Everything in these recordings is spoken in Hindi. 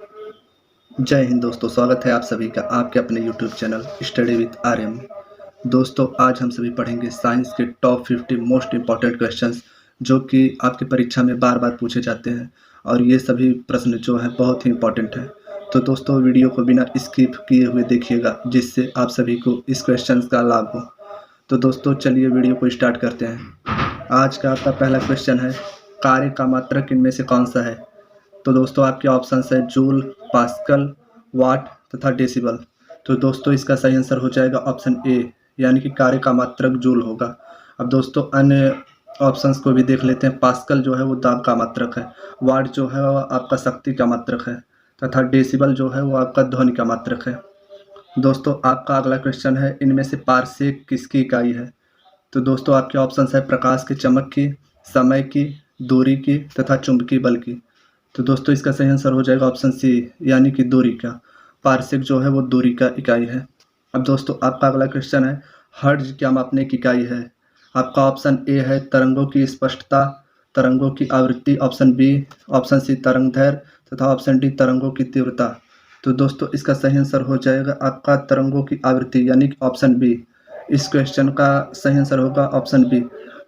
जय हिंद दोस्तों, स्वागत है आप सभी का आपके अपने YouTube channel study with Aryan में। दोस्तों, आज हम सभी पढ़ेंगे साइंस के टॉप 50 मोस्ट इम्पॉर्टेंट क्वेश्चंस जो कि आपकी परीक्षा में बार बार पूछे जाते हैं और ये सभी प्रश्न जो हैं बहुत ही इम्पॉर्टेंट हैं। तो दोस्तों, वीडियो को बिना स्किप किए हुए देखिएगा जिससे आप सभी को इस क्वेश्चन का लाभ हो। तो दोस्तों, चलिए वीडियो को स्टार्ट करते हैं। आज का आपका पहला क्वेश्चन है, कार्य का मात्रक इनमें से कौन सा है? तो दोस्तों, आपके ऑप्शंस है जूल, पास्कल, वाट तथा डेसिबल। तो दोस्तों, इसका सही आंसर हो जाएगा ऑप्शन ए, यानी कि कार्य का मात्रक जूल होगा। अब दोस्तों, अन्य ऑप्शंस को भी देख लेते हैं। पास्कल जो है वो दाब का मात्रक है, वाट जो है वो आपका शक्ति का मात्रक है तथा डेसिबल जो है वो आपका ध्वनि का मात्रक है। दोस्तों, आपका अगला क्वेश्चन है, इनमें से पारसेक किसकी इकाई है? तो दोस्तों, आपके ऑप्शंस है प्रकाश की चमक की, समय की, दूरी की तथा चुंबकीय बल की। तो दोस्तों, इसका सही आंसर हो जाएगा ऑप्शन सी, यानी कि दूरी का। पारसेक जो है वो दूरी का इकाई है। अब दोस्तों, आपका अगला क्वेश्चन है, हर्ट्ज क्या मापने की इकाई है? आपका ऑप्शन ए है तरंगों की स्पष्टता, तरंगों की आवृत्ति, ऑप्शन बी, ऑप्शन सी तरंग दैर्घ्य तथा ऑप्शन डी तरंगों की तीव्रता। तो दोस्तों, इसका सही आंसर हो जाएगा आपका तरंगों की आवृत्ति, यानी कि ऑप्शन बी। इस क्वेश्चन का सही आंसर होगा ऑप्शन बी।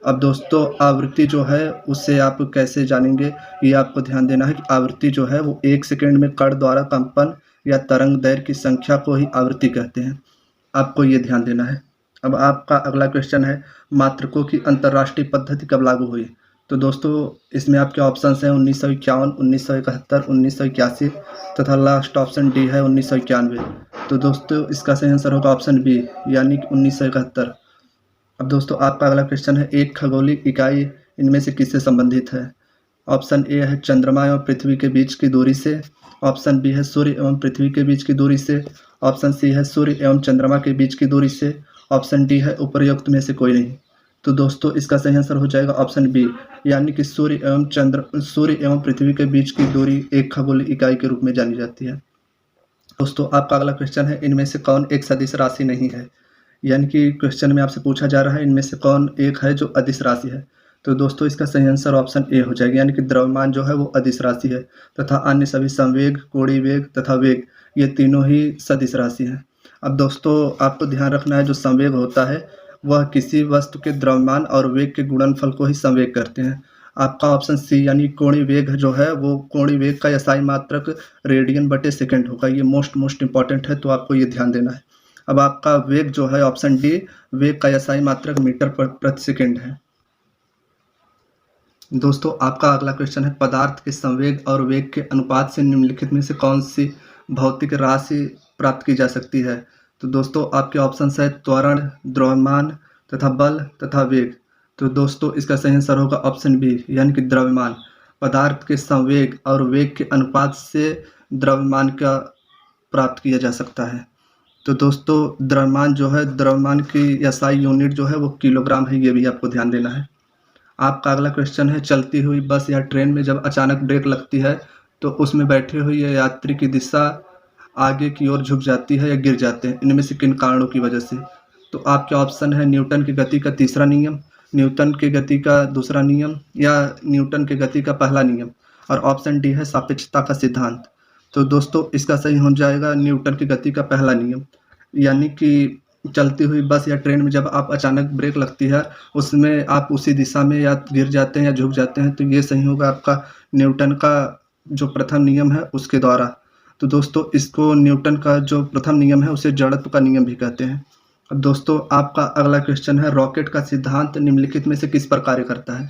अब दोस्तों, आवृत्ति जो है उससे आप कैसे जानेंगे, ये आपको ध्यान देना है कि आवृत्ति जो है वो 1 सेकंड में कण द्वारा कंपन या तरंग दैर्घ्य की संख्या को ही आवृत्ति कहते हैं। आपको ये ध्यान देना है। अब आपका अगला क्वेश्चन है, मात्रकों की अंतर्राष्ट्रीय पद्धति कब लागू हुई? तो दोस्तों, इसमें आपके ऑप्शंस हैं 1951, 1971, 1981 तथा लास्ट ऑप्शन डी है 1991। तो दोस्तों, इसका सही आंसर होगा ऑप्शन बी, यानी कि 1971। अब दोस्तों, आपका अगला क्वेश्चन है, एक खगोलीय इकाई इनमें से किससे संबंधित है? ऑप्शन ए है चंद्रमा एवं पृथ्वी के बीच की दूरी से, ऑप्शन बी है सूर्य एवं पृथ्वी के बीच की दूरी से, ऑप्शन सी है सूर्य एवं चंद्रमा के बीच की दूरी से, ऑप्शन डी है उपर्युक्त में से कोई नहीं। तो दोस्तों, इसका सही आंसर हो जाएगा ऑप्शन बी, यानी कि सूर्य एवं पृथ्वी के बीच की दूरी एक खगोलीय इकाई के रूप में जानी जाती है। दोस्तों, आपका अगला क्वेश्चन है, इनमें से कौन एक सदिश राशि नहीं है? यानी कि क्वेश्चन में आपसे पूछा जा रहा है इनमें से कौन एक है जो अदिश राशि है। तो दोस्तों, इसका सही आंसर ऑप्शन ए हो जाएगा, यानी कि द्रव्यमान जो है वो अदिश राशि है तथा अन्य सभी संवेग, कोणीय वेग तथा वेग ये तीनों ही सदिश राशि हैं। अब दोस्तों, आपको ध्यान रखना है, जो संवेग होता है वह किसी वस्तु के द्रव्यमान और वेग के गुणनफल को ही संवेग करते हैं। आपका ऑप्शन सी, यानी कोणीय वेग जो है वो कोणीय वेग का SI मात्रक रेडियन बटे सेकंड होगा। ये मोस्ट इंपॉर्टेंट है, तो आपको ये ध्यान देना है। अब आपका वेग जो है ऑप्शन डी, वेग का SI मात्रक मीटर प्रति सेकंड है। दोस्तों, आपका अगला क्वेश्चन है, पदार्थ के संवेग और वेग के अनुपात से निम्नलिखित में से कौन सी भौतिक राशि प्राप्त की जा सकती है? तो दोस्तों, आपके ऑप्शंस है त्वरण, द्रव्यमान तथा बल तथा वेग। तो दोस्तों, इसका सही आंसर होगा ऑप्शन बी, यानी कि द्रव्यमान। पदार्थ के संवेग और वेग के अनुपात से द्रव्यमान का प्राप्त किया जा सकता है। तो दोस्तों, द्रव्यमान जो है, द्रव्यमान की SI यूनिट जो है वो किलोग्राम है, ये भी आपको ध्यान देना है। आपका अगला क्वेश्चन है, चलती हुई बस या ट्रेन में जब अचानक ब्रेक लगती है तो उसमें बैठे हुए यात्री की दिशा आगे की ओर झुक जाती है या गिर जाते हैं, इनमें से किन कारणों की वजह से? तो आपके ऑप्शन है न्यूटन की गति का तीसरा नियम, न्यूटन की गति का दूसरा नियम या न्यूटन की गति का पहला नियम, और ऑप्शन डी है सापेक्षता का सिद्धांत। तो दोस्तों, इसका सही हो जाएगा न्यूटन की गति का पहला नियम, यानी कि चलती हुई बस या ट्रेन में जब आप अचानक ब्रेक लगती है उसमें आप उसी दिशा में या गिर जाते हैं या झुक जाते हैं। तो ये सही होगा आपका न्यूटन का जो प्रथम नियम है उसके द्वारा। तो दोस्तों, इसको न्यूटन का जो प्रथम नियम है उसे जड़त्व का नियम भी कहते हैं। अब दोस्तों, आपका अगला क्वेश्चन है, रॉकेट का सिद्धांत निम्नलिखित में से किस पर कार्य करता है?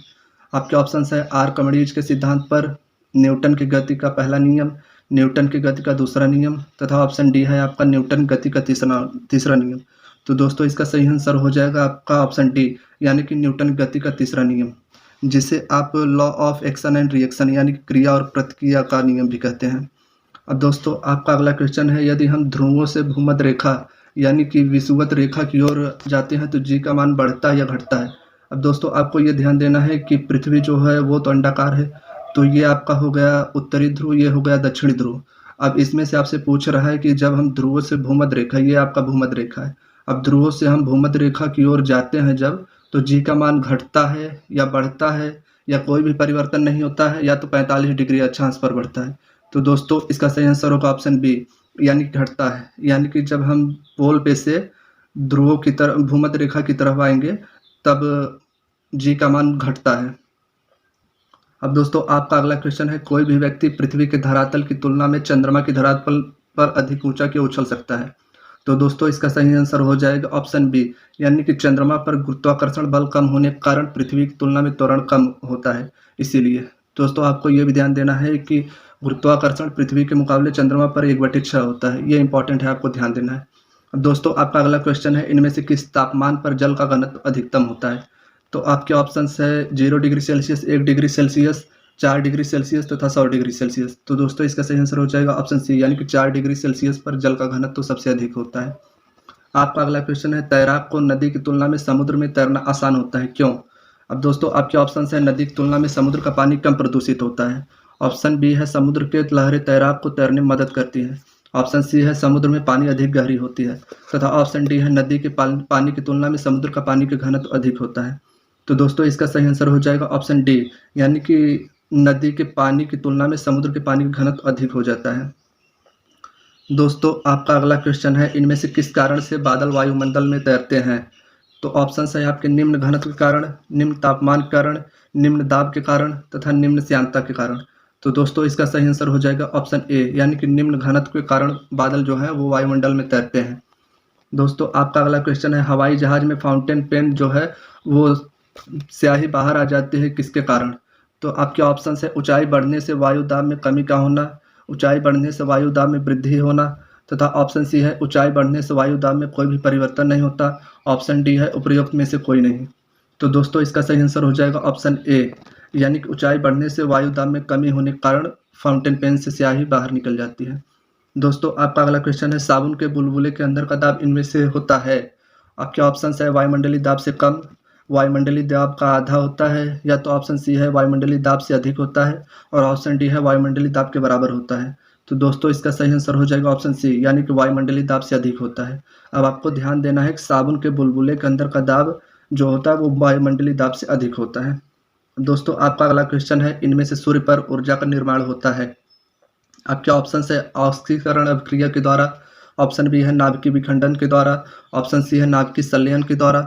आपके ऑप्शन है आर्किमिडीज के सिद्धांत पर, न्यूटन की गति का पहला नियम, न्यूटन की गति का दूसरा नियम तथा ऑप्शन डी है आपका न्यूटन गति का तीसरा नियम। तो दोस्तों, इसका सही आंसर हो जाएगा आपका ऑप्शन डी, यानी कि न्यूटन गति का तीसरा नियम, जिसे आप law of action and reaction यानी कि क्रिया और प्रतिक्रिया का नियम भी कहते हैं। अब दोस्तों, आपका अगला क्वेश्चन है, यदि हम ध्रुवों से भूमध्य रेखा यानी कि विषुवत रेखा की ओर जाते हैं तो जी का मान बढ़ता है या घटता है? अब दोस्तों, आपको ये ध्यान देना है कि पृथ्वी जो है वो तो अंडाकार है, तो ये आपका हो गया उत्तरी ध्रुव, ये हो गया दक्षिणी ध्रुव। अब इसमें से आपसे पूछ रहा है कि जब हम ध्रुवों से भूमध्य रेखा, ये आपका भूमध्य रेखा है, अब ध्रुवों से हम भूमध्य रेखा की ओर जाते हैं जब, तो जी का मान घटता है या बढ़ता है या कोई भी परिवर्तन नहीं होता है, या तो 45 डिग्री अक्षांश पर बढ़ता है। तो दोस्तों इसका सही आंसर होगा ऑप्शन बी, यानी कि घटता है, यानी कि जब हम पोल पे से ध्रुवों की तरफ, भूमध्य रेखा की तरफ आएंगे, तब जी का मान घटता है। अब दोस्तों आपका अगला क्वेश्चन है, कोई भी व्यक्ति पृथ्वी के धरातल की तुलना में चंद्रमा की धरातल पर अधिक ऊंचा क्यों उछल सकता है? तो दोस्तों इसका सही आंसर हो जाएगा ऑप्शन बी, यानी कि चंद्रमा पर गुरुत्वाकर्षण बल कम होने के कारण पृथ्वी की तुलना में त्वरण कम होता है, इसीलिए। दोस्तों आपको ये भी ध्यान देना है कि गुरुत्वाकर्षण पृथ्वी के मुकाबले चंद्रमा पर 1/6 होता है, ये इंपॉर्टेंट है, आपको ध्यान देना है। अब दोस्तों आपका अगला क्वेश्चन है, इनमें से किस तापमान पर जल का घनत्व अधिकतम होता है? तो आपके ऑप्शंस है 0 degree Celsius, 1 degree Celsius, 4 degree Celsius तथा 100 डिग्री सेल्सियस। तो दोस्तों इसका सही आंसर हो जाएगा ऑप्शन सी, यानी कि 4 डिग्री सेल्सियस पर जल का घनत्व तो सबसे अधिक होता है। आपका अगला क्वेश्चन है, तैराक को नदी की तुलना में समुद्र में तैरना आसान होता है, क्यों? अब दोस्तों आपके ऑप्शन है, नदी की तुलना में समुद्र का पानी कम प्रदूषित होता है। ऑप्शन बी है, समुद्र के लहरें तैराक को तैरने में मदद करती हैं। ऑप्शन सी है, समुद्र में पानी अधिक गहरी होती है। तथा ऑप्शन डी है, नदी के पानी की तुलना में समुद्र का पानी का घनत्व अधिक होता है। तो दोस्तों इसका सही आंसर हो जाएगा ऑप्शन डी, यानी कि नदी के पानी की तुलना में समुद्र के पानी का घनत्व अधिक हो जाता है। दोस्तों आपका अगला क्वेश्चन है, इनमें से किस कारण से बादल वायुमंडल में तैरते हैं? तो ऑप्शन है आपके, निम्न घनत्व के कारण, निम्न तापमान के कारण, निम्न दाब के कारण तथा निम्न श्यानता के कारण। तो दोस्तों इसका सही आंसर हो जाएगा ऑप्शन ए, यानी कि निम्न घनत्व के कारण बादल जो है वो वायुमंडल में तैरते हैं। दोस्तों आपका अगला क्वेश्चन है, हवाई जहाज में फाउंटेन पेन जो है वो स्याही बाहर आ जाती है, किसके कारण? तो आपके ऑप्शन है, ऊंचाई बढ़ने से वायु दाब में कमी का होना, ऊंचाई बढ़ने से वायु दाब में वृद्धि होना, तथा ऑप्शन सी है, ऊंचाई बढ़ने से वायु दाब में कोई भी परिवर्तन नहीं होता। ऑप्शन डी है, उपरोक्त में से कोई नहीं। तो दोस्तों इसका सही आंसर हो जाएगा ऑप्शन ए, यानी कि ऊंचाई बढ़ने से वायु दाब में कमी होने के कारण फाउंटेन पेन से स्याही बाहर निकल जाती है। दोस्तों आपका अगला क्वेश्चन है, साबुन के बुलबुले के अंदर का दाब इनमें से होता है? आपके ऑप्शन है, वायुमंडलीय दाब से कम, वायुमंडलीय दाब का आधा होता है, या तो ऑप्शन सी है, वायुमंडलीय दाब से अधिक होता है, और ऑप्शन डी है, वायुमंडलीय दाब के बराबर होता है। तो दोस्तों इसका सही आंसर हो जाएगा ऑप्शन सी, यानी कि वायुमंडलीय दाब से अधिक होता है। अब आपको ध्यान देना है कि साबुन के बुलबुले के अंदर का दाब जो होता है वो वायुमंडलीय दाब से अधिक होता है। दोस्तों आपका अगला क्वेश्चन है, इनमें से सूर्य पर ऊर्जा का निर्माण होता है? आपके ऑप्शन है, ऑक्सीकरण अभिक्रिया के द्वारा, ऑप्शन बी है नाभिकीय विखंडन के द्वारा, ऑप्शन सी है नाभिकीय संलयन के द्वारा,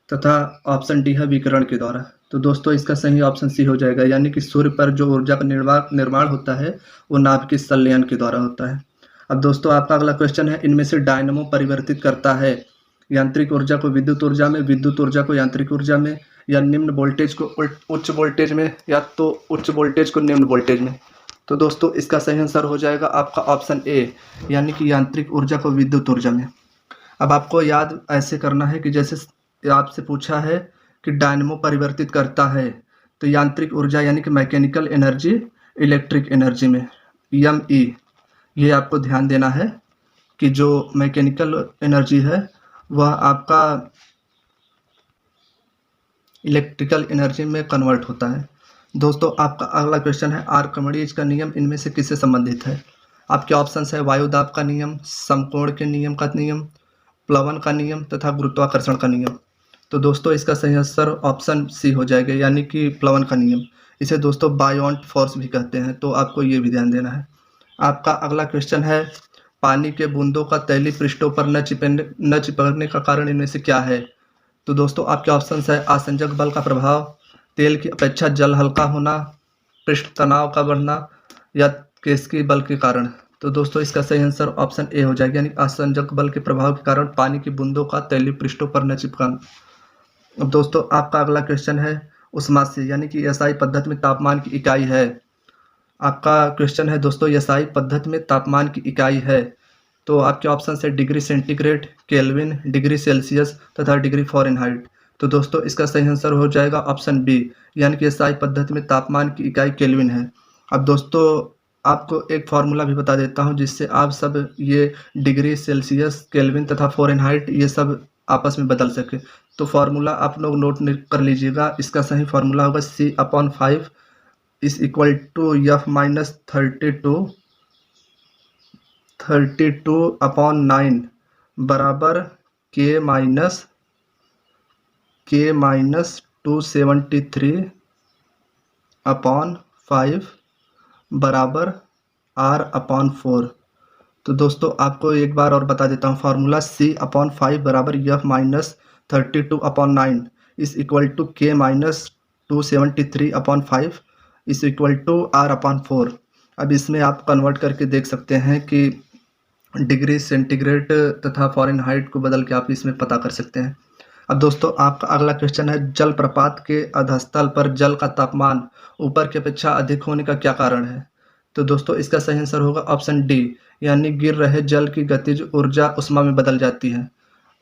तथा ऑप्शन डी है विकिरण के द्वारा। तो दोस्तों इसका सही ऑप्शन सी हो जाएगा, यानी कि सूर्य पर जो ऊर्जा का निर्माण होता है वो नाभिकीय संलयन के द्वारा होता है। अब दोस्तों आपका अगला क्वेश्चन है, इनमें से डायनमो परिवर्तित करता है यांत्रिक ऊर्जा को विद्युत ऊर्जा में, विद्युत ऊर्जा को यांत्रिक ऊर्जा में, या निम्न वोल्टेज को उच्च वोल्टेज में, या तो उच्च वोल्टेज को निम्न वोल्टेज में? तो दोस्तों इसका सही आंसर हो जाएगा आपका ऑप्शन ए, यानी कि यांत्रिक ऊर्जा को विद्युत ऊर्जा में। अब आपको याद ऐसे करना है कि जैसे आपसे पूछा है कि डायनमो परिवर्तित करता है, तो यांत्रिक ऊर्जा यानी कि मैकेनिकल एनर्जी इलेक्ट्रिक एनर्जी में, ME, ये आपको ध्यान देना है कि जो मैकेनिकल एनर्जी है वह आपका इलेक्ट्रिकल एनर्जी में कन्वर्ट होता है। दोस्तों आपका अगला क्वेश्चन है, आर्किमिडीज का नियम इनमें से किससे संबंधित है? आपके ऑप्शन है, वायुदाब का नियम, समकोण के नियम का नियम, प्लवन का नियम तथा गुरुत्वाकर्षण का नियम। तो दोस्तों इसका सही आंसर ऑप्शन सी हो जाएगा, यानी कि प्लवन का नियम। इसे दोस्तों बायोंट फोर्स भी कहते हैं, तो आपको ये भी ध्यान देना है। आपका अगला क्वेश्चन है, पानी के बूंदों का तैलीय पृष्ठों पर न चिपकने का कारण इनमें से क्या है? तो दोस्तों आपके ऑप्शन है, आसंजक बल का प्रभाव, तेल की अपेक्षा जल हल्का होना, पृष्ठ तनाव का बढ़ना, या केशिकीय बल के कारण। तो दोस्तों इसका सही आंसर ऑप्शन ए हो जाएगा, यानी आसंजक बल के प्रभाव के कारण पानी की बूंदों का तैलीय पृष्ठों पर न चिपकाना। अब दोस्तों आपका अगला क्वेश्चन है, ऊष्माश्य यानी कि एसआई पद्धति में तापमान की इकाई है? आपका क्वेश्चन है दोस्तों, एसआई पद्धति में तापमान की इकाई है, तो आपके ऑप्शन है degree centigrade, kelvin, degree Celsius तथा डिग्री फ़ारेनहाइट। तो दोस्तों इसका सही आंसर हो जाएगा ऑप्शन बी, यानी कि एसआई पद्धति में तापमान की इकाई केल्विन है। अब दोस्तों आपको एक फार्मूला भी बता देता हूं, जिससे आप सब ये डिग्री सेल्सियस, केल्विन तथा फ़ारेनहाइट ये सब आपस में बदल सके। तो फार्मूला आप लोग नोट कर लीजिएगा। इसका सही फार्मूला होगा C/5 is equal to F-32/9 बराबर K-273/5 बराबर r/4। तो दोस्तों आपको एक बार और बता देता हूँ, फार्मूला C/5 बराबर F-32/9 is equal to K-273/5 is equal to r/4। अब इसमें आप कन्वर्ट करके देख सकते हैं कि डिग्री सेंटीग्रेड तथा फ़ारेनहाइट को बदल के आप इसमें पता कर सकते हैं। अब दोस्तों आपका अगला क्वेश्चन है, जलप्रपात के अधस्थल पर जल का तापमान ऊपर की अपेक्षा अधिक होने का क्या कारण है? तो दोस्तों इसका सही आंसर होगा ऑप्शन डी, यानी गिर रहे जल की गतिज ऊर्जा उष्मा में बदल जाती है।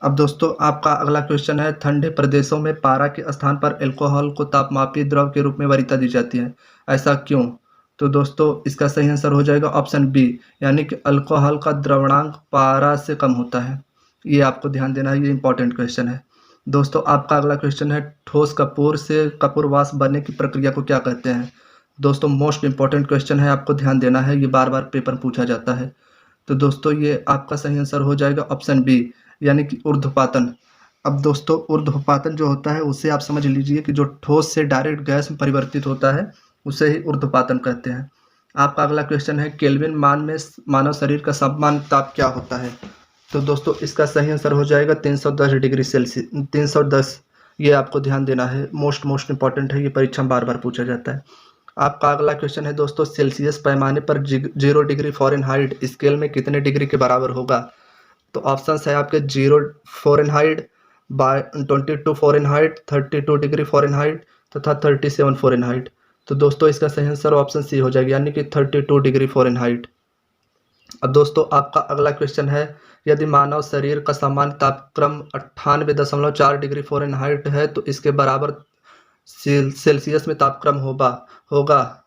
अब दोस्तों आपका अगला क्वेश्चन है, ठंडे प्रदेशों में पारा के स्थान पर अल्कोहल को तापमापी द्रव के रूप में वरीयता दी जाती है, ऐसा क्यों? तो दोस्तों इसका सही आंसर हो जाएगा ऑप्शन बी, यानी कि अल्कोहल का द्रवणांक पारा से कम होता है। ये आपको ध्यान देना है, ये इंपॉर्टेंट क्वेश्चन है। दोस्तों आपका अगला क्वेश्चन है, ठोस कपूर से कपूरवास बनने की प्रक्रिया को क्या कहते हैं? दोस्तों मोस्ट इंपॉर्टेंट क्वेश्चन है, आपको ध्यान देना है, ये बार बार पेपर पूछा जाता है। तो दोस्तों ये आपका सही आंसर हो जाएगा ऑप्शन बी, यानी कि ऊर्ध्वपातन। अब दोस्तों ऊर्ध्वपातन जो होता है उसे आप समझ लीजिए कि जो ठोस से डायरेक्ट गैस में परिवर्तित होता है उसे ही ऊर्ध्वपातन कहते हैं। आपका अगला क्वेश्चन है, केल्विन मान में मानव शरीर का सामान्य ताप क्या होता है? तो दोस्तों इसका सही आंसर हो जाएगा 310 डिग्री सेल्सियस, 310। ये आपको ध्यान देना है, मोस्ट इंपॉर्टेंट है, ये परीक्षा में बार बार पूछा जाता है। आपका अगला क्वेश्चन है दोस्तों, सेल्सियस पैमाने पर 0 डिग्री फ़ारेनहाइट स्केल में कितने डिग्री के बराबर होगा? तो ऑप्शन है आपके 0 फ़ारेनहाइट, 22 फ़ारेनहाइट, 32 डिग्री फ़ारेनहाइट तथा 37 फ़ारेनहाइट। तो दोस्तों इसका सही आंसर ऑप्शन सी हो जाएगा, यानी कि 32 डिग्री फ़ारेनहाइट। अब दोस्तों आपका अगला क्वेश्चन है, यदि मानव शरीर का सामान्य तापक्रम 98.4 डिग्री फ़ारेनहाइट है तो इसके बराबर सेल्सियस में तापक्रम होगा।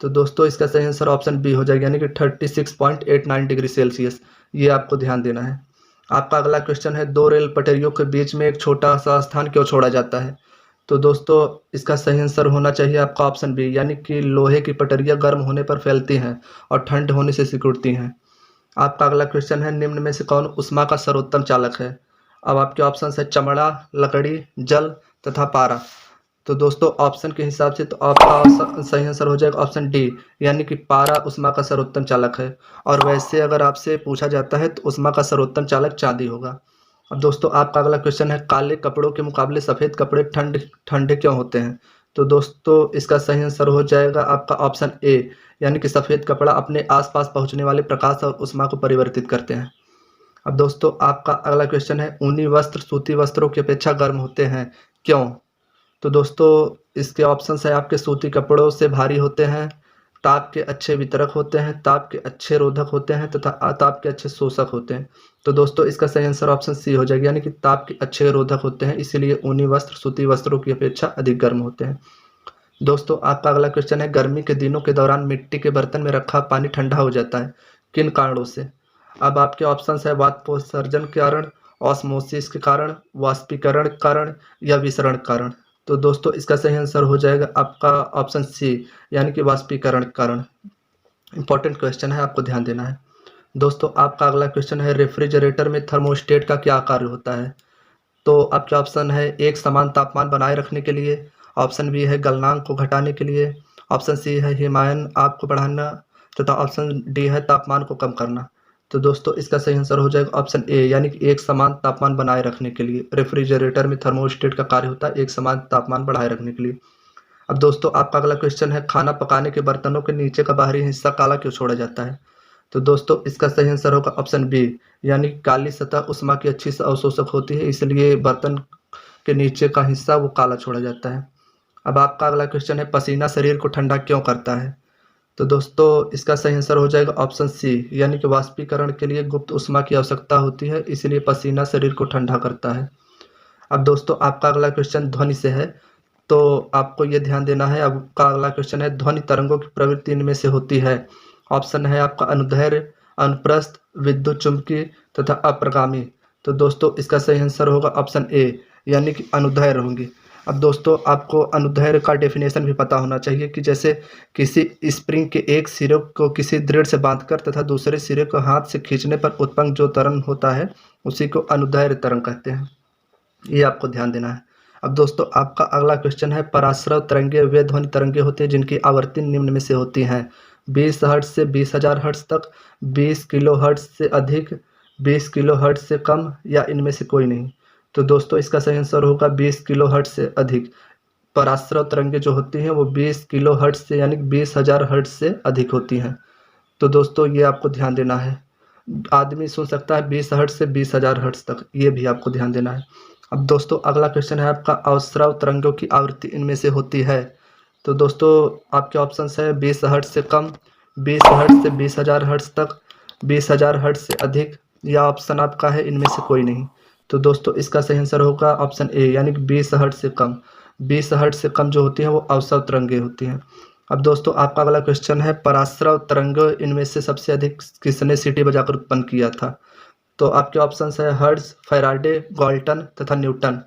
तो दोस्तों इसका सही आंसर ऑप्शन बी हो जाएगा, यानी कि 36.89 डिग्री सेल्सियस। ये आपको ध्यान देना है। आपका अगला क्वेश्चन है, दो रेल पटरियों के बीच में एक छोटा सा स्थान क्यों छोड़ा जाता है? तो दोस्तों इसका सही आंसर होना चाहिए आपका ऑप्शन बी, यानी कि लोहे की पटरियां गर्म होने पर फैलती हैं और ठंड होने से सिकुड़ती हैं। आपका अगला क्वेश्चन है, निम्न में से कौन ऊष्मा का सर्वोत्तम चालक है? अब आपके ऑप्शन है चमड़ा, लकड़ी, जल तथा पारा। तो दोस्तों ऑप्शन के हिसाब से तो आपका सही आंसर हो जाएगा ऑप्शन डी, यानी कि पारा ऊष्मा का सर्वोत्तम चालक है। और वैसे अगर आपसे पूछा जाता है तो ऊष्मा का सर्वोत्तम चालक चांदी होगा। अब दोस्तों आपका अगला क्वेश्चन है, काले कपड़ों के मुकाबले सफ़ेद कपड़े ठंडे क्यों होते हैं? तो दोस्तों इसका सही आंसर हो जाएगा आपका ऑप्शन ए, यानी कि सफ़ेद कपड़ा अपने आसपास पहुंचने वाले प्रकाश और ऊष्मा को परिवर्तित करते हैं। अब दोस्तों आपका अगला क्वेश्चन है, ऊनी वस्त्र सूती वस्त्रों की अपेक्षा गर्म होते हैं, क्यों? तो दोस्तों इसके ऑप्शंस है आपके, सूती कपड़ों से भारी होते हैं, ताप के अच्छे वितरक होते हैं, ताप के अच्छे रोधक होते हैं तथा अताप के अच्छे शोषक होते हैं। तो दोस्तों इसका सही आंसर ऑप्शन सी हो जाएगा, यानी कि ताप के अच्छे रोधक होते हैं, इसीलिए ऊनी वस्त्र सूती वस्त्रों की अपेक्षा अधिक गर्म होते हैं। दोस्तों आपका अगला क्वेश्चन है, गर्मी के दिनों के दौरान मिट्टी के बर्तन में रखा पानी ठंडा हो जाता है, किन कारणों से? अब आपके ऑप्शंस है, वाष्पोत्सर्जन के कारण, ऑस्मोसिस के कारण, वाष्पीकरण के कारण या विसरण कारण। तो दोस्तों इसका सही आंसर हो जाएगा आपका ऑप्शन सी, यानी कि वाष्पीकरण के कारण। इंपॉर्टेंट क्वेश्चन है, आपको ध्यान देना है। दोस्तों आपका अगला क्वेश्चन है, रेफ्रिजरेटर में थर्मोस्टेट का क्या कार्य होता है? तो आपके ऑप्शन है, एक समान तापमान बनाए रखने के लिए, ऑप्शन बी है गलनांक को घटाने के लिए, ऑप्शन सी है हिमायन आप को बढ़ाना तथा ऑप्शन डी है तापमान को कम करना। तो दोस्तों इसका सही आंसर हो जाएगा ऑप्शन ए, यानी कि एक समान तापमान बनाए रखने के लिए। रेफ्रिजरेटर में थर्मोस्टेट का कार्य होता है एक समान तापमान बढ़ाए रखने के लिए। अब दोस्तों आपका अगला क्वेश्चन है, खाना पकाने के बर्तनों के नीचे का बाहरी हिस्सा काला क्यों छोड़ा जाता है? तो दोस्तों इसका सही आंसर होगा ऑप्शन बी, यानी काली सतह उष्मा की अच्छी अवशोषक होती है, इसलिए बर्तन के नीचे का हिस्सा वो काला छोड़ा जाता है। अब आपका अगला क्वेश्चन है, पसीना शरीर को ठंडा क्यों करता है? तो दोस्तों इसका सही आंसर हो जाएगा ऑप्शन सी, यानी कि वाष्पीकरण के लिए गुप्त उष्मा की आवश्यकता होती है, इसलिए पसीना शरीर को ठंडा करता है। अब दोस्तों आपका अगला क्वेश्चन ध्वनि से है, तो आपको ये ध्यान देना है। आपका अगला क्वेश्चन है, ध्वनि तरंगों की प्रवृत्ति इनमें से होती है। ऑप्शन है आपका अनुदैर्घ्य, अनुप्रस्थ, विद्युत चुम्बकीय तथा अप्रगामी। तो दोस्तों इसका सही आंसर होगा ऑप्शन ए, यानी कि अनुदैर्घ्य होंगे। अब दोस्तों आपको अनुदैर्घ्य का डेफिनेशन भी पता होना चाहिए कि जैसे किसी स्प्रिंग के एक सिरे को किसी दृढ़ से बांधकर तथा दूसरे सिरे को हाथ से खींचने पर उत्पन्न जो तरंग होता है उसी को अनुदैर्घ्य तरंग कहते हैं। ये आपको ध्यान देना है। अब दोस्तों आपका अगला क्वेश्चन है, पराश्रव तरंगे वे ध्वनि तरंगे होते हैं जिनकी आवृत्ति निम्न में से होती हैं। 20 हर्ट्ज से 20,000 हर्ट्ज तक, 20 किलो हर्ट्ज से अधिक, 20 किलो हर्ट्ज से कम, या इनमें से कोई नहीं। तो दोस्तों इसका सही आंसर होगा 20 किलो हर्ट्ज से अधिक। पराश्रव तरंगें जो होती हैं वो 20 किलो हर्ट्ज से यानी 20,000 हर्ट्ज से अधिक होती हैं। तो दोस्तों ये आपको ध्यान देना है। आदमी सुन सकता है 20 हर्ट्ज से 20,000 हर्ट्ज तक, ये भी आपको ध्यान देना है। अब दोस्तों अगला क्वेश्चन है आपका, अवस्राव तरंगों की आवृत्ति इनमें से होती है। तो दोस्तों आपके ऑप्शंस है 20 हर्ट्ज से कम, 20 हर्ट्ज से 20,000 हर्ट्ज तक, 20,000 हर्ट्ज से अधिक, या ऑप्शन आपका है इनमें से कोई नहीं। तो दोस्तों इसका सही आंसर होगा ऑप्शन ए यानी कि 20 हर्ट्ज से कम। 20 हर्ट्ज से कम जो होती हैं वो अवस्राव तरंगें होती हैं। अब दोस्तों आपका अगला क्वेश्चन है, पराश्रव तरंग इनमें से सबसे अधिक किसने सीटी बजाकर उत्पन्न किया था। तो आपके ऑप्शंस है हर्ट्ज, फैराडे, गाल्टन तथा न्यूटन।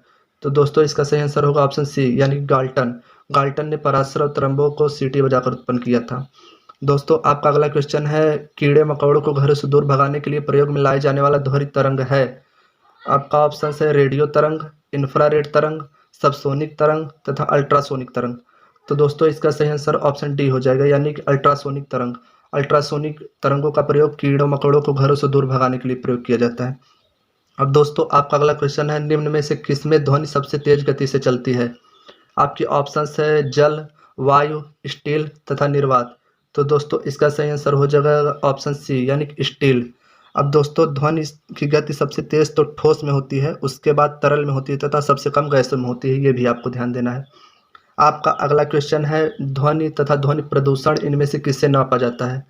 तो दोस्तों इसका सही आंसर होगा ऑप्शन सी यानी गाल्टन। गाल्टन ने पराश्रव तरंगों को सीटी बजाकर उत्पन्न किया था। दोस्तों आपका अगला क्वेश्चन है, कीड़े मकोड़ों को घरों से दूर भगाने के लिए प्रयोग में लाए जाने वाला ध्वनि तरंग है। आपका ऑप्शन है रेडियो तरंग, इंफ्रारेड तरंग, सबसोनिक तरंग तथा अल्ट्रासोनिक तरंग। तो दोस्तों इसका सही आंसर ऑप्शन डी हो जाएगा यानी कि अल्ट्रासोनिक तरंग। अल्ट्रासोनिक तरंगों का प्रयोग कीड़ों मकोड़ों को घरों से दूर भगाने के लिए प्रयोग किया जाता है। अब दोस्तों आपका अगला क्वेश्चन है, निम्न में से किसमें ध्वनि सबसे तेज गति से चलती है। आपके ऑप्शंस है जल, वायु, स्टील तथा निर्वात। तो दोस्तों इसका सही आंसर हो जाएगा ऑप्शन सी यानी कि स्टील। अब दोस्तों ध्वनि की गति सबसे तेज तो ठोस में होती है, उसके बाद तरल में होती है तथा सबसे कम गैसों में होती है, ये भी आपको ध्यान देना है। आपका अगला क्वेश्चन है, ध्वनि तथा ध्वनि प्रदूषण इनमें से किससे नापा जाता है।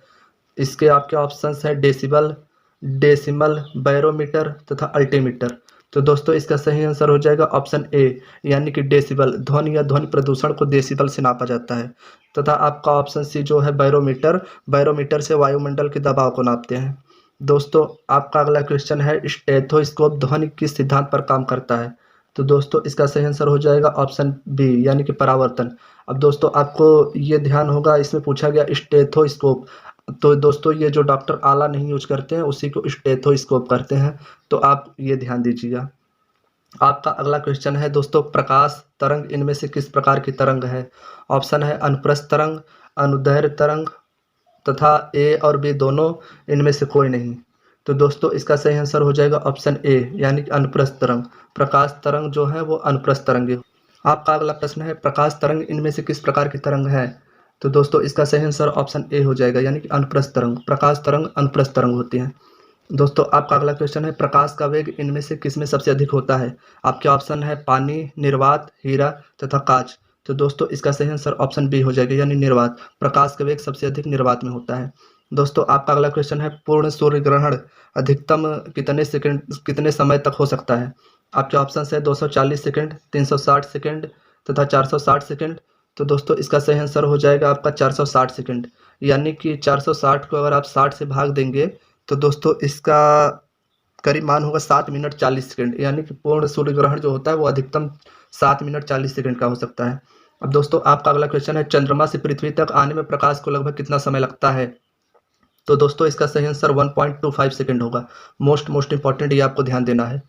इसके आपके ऑप्शंस है डेसिबल, डेसिमल, बैरोमीटर तथा अल्टीमीटर। तो दोस्तों इसका सही आंसर हो जाएगा ऑप्शन ए यानी कि डेसिबल। ध्वनि या ध्वनि प्रदूषण को डेसिबल से नापा जाता है। तथा आपका ऑप्शन सी जो है बैरोमीटर, बैरोमीटर से वायुमंडल के दबाव को नापते हैं। दोस्तों आपका अगला क्वेश्चन है, स्टेथोस्कोप ध्वनि किस सिद्धांत पर काम करता है। तो दोस्तों इसका सही आंसर हो जाएगा ऑप्शन बी यानी कि परावर्तन। अब दोस्तों आपको ये ध्यान होगा, इसमें पूछा गया स्टेथोस्कोप, तो दोस्तों ये जो डॉक्टर आला नहीं यूज करते हैं उसी को स्टेथोस्कोप करते हैं, तो आप ये ध्यान दीजिएगा। आपका अगला क्वेश्चन है दोस्तों, प्रकाश तरंग इनमें से किस प्रकार की तरंग है। ऑप्शन है अनुप्रस्थ तरंग, अनुदैर्घ्य तरंग तथा ए और बी दोनों, इनमें से कोई नहीं। तो दोस्तों इसका सही आंसर हो जाएगा ऑप्शन ए यानी कि अनुप्रस्थ तरंग। प्रकाश तरंग जो है वो अनुप्रस्थ तरंग है। आपका अगला प्रश्न है, प्रकाश तरंग इनमें से किस प्रकार की तरंग है। तो दोस्तों इसका सही आंसर ऑप्शन ए हो जाएगा यानी कि अनुप्रस्थ तरंग। प्रकाश तरंग अनुप्रस्थ तरंग होती हैं। दोस्तों आपका अगला क्वेश्चन है, प्रकाश का वेग इनमें से किसमें सबसे अधिक होता है। आपके ऑप्शन है पानी, निर्वात, हीरा तथा कांच। तो दोस्तों इसका सही आंसर ऑप्शन बी हो जाएगा यानी निर्वात। प्रकाश का वेग सबसे अधिक निर्वात में होता है। दोस्तों आपका अगला क्वेश्चन है, पूर्ण सूर्य ग्रहण अधिकतम कितने समय तक हो सकता है। आपके ऑप्शन है 240 सेकंड, 360 सेकंड तथा 460 सेकंड। तो दोस्तों इसका सही आंसर हो जाएगा आपका 460 सेकंड, यानी कि 460 को अगर आप 60 से भाग देंगे तो दोस्तों इसका करीब मान होगा 7 मिनट 40 सेकंड, यानी कि पूर्ण सूर्य ग्रहण जो होता है वो अधिकतम 7 मिनट 40 सेकंड का हो सकता है। अब दोस्तों आपका अगला क्वेश्चन है, चंद्रमा से पृथ्वी तक आने में प्रकाश को लगभग कितना समय लगता है। तो दोस्तों इसका सही आंसर 1.25 सेकंड होगा। मोस्ट इंपॉर्टेंट, ये आपको ध्यान देना है।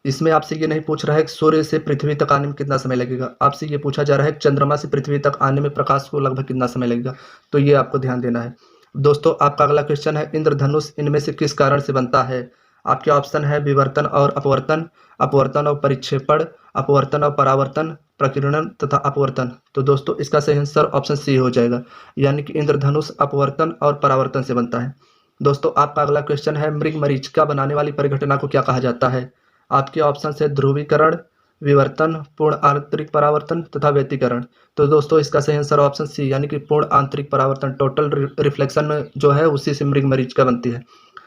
इसमें आपसे ये नहीं पूछ रहा है कि सूर्य से पृथ्वी तक आने में कितना समय लगेगा, आपसे ये पूछा जा रहा है कि चंद्रमा से पृथ्वी तक आने में प्रकाश को लगभग कितना समय लगेगा, तो ये आपको ध्यान देना है। दोस्तों आपका अगला क्वेश्चन है, इंद्रधनुष इनमें से किस कारण से बनता है। आपके ऑप्शन है विवर्तन और अपवर्तन, अपवर्तन और परिक्षेपण, अपवर्तन और परावर्तन, प्रकीर्णन तथा अपवर्तन। तो दोस्तों इसका सही आंसर ऑप्शन सी हो जाएगा, यानी कि इंद्रधनुष अपवर्तन और परावर्तन से बनता है। दोस्तों आपका अगला क्वेश्चन है, मृगमरीचिका बनाने वाली परिघटना को क्या कहा जाता है। आपके ऑप्शन है ध्रुवीकरण, विवर्तन, पूर्ण आंतरिक परावर्तन तथा व्यतिकरण। तो दोस्तों इसका सही आंसर ऑप्शन सी यानी कि पूर्ण आंतरिक परावर्तन, टोटल रिफ्लेक्शन जो है उसी से मृगमरीचिका बनती है।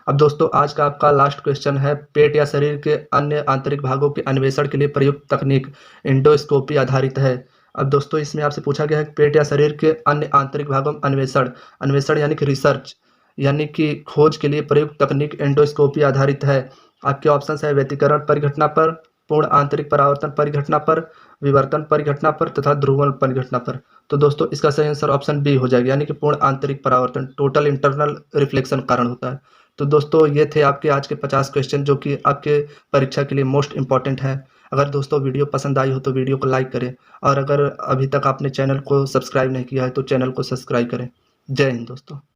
अब दोस्तों आज का आपका लास्ट क्वेश्चन है, पेट या शरीर के अन्य आंतरिक भागों के अन्वेषण के लिए प्रयुक्त तकनीक एंडोस्कोपी आधारित है। अब दोस्तों इसमें आपसे पूछा गया है कि पेट या शरीर के अन्य आंतरिक भागों में अन्वेषण, अन्वेषण यानी कि रिसर्च यानी कि खोज के लिए प्रयुक्त तकनीक एंडोस्कोपी आधारित है। आपके ऑप्शन है व्यतिकरण परिघटना पर, पूर्ण आंतरिक परावर्तन परिघटना पर, विवर्तन परिघटना पर तथा ध्रुवण परिघटना पर। तो दोस्तों इसका सही आंसर ऑप्शन बी हो जाएगा, यानी कि पूर्ण आंतरिक परावर्तन, टोटल इंटरनल रिफ्लेक्शन कारण होता है। तो दोस्तों ये थे आपके आज के 50 क्वेश्चन जो कि आपके परीक्षा के लिए मोस्ट इंपॉर्टेंट हैं। अगर दोस्तों वीडियो पसंद आई हो तो वीडियो को लाइक करें, और अगर अभी तक आपने चैनल को सब्सक्राइब नहीं किया है तो चैनल को सब्सक्राइब करें। जय हिंद दोस्तों।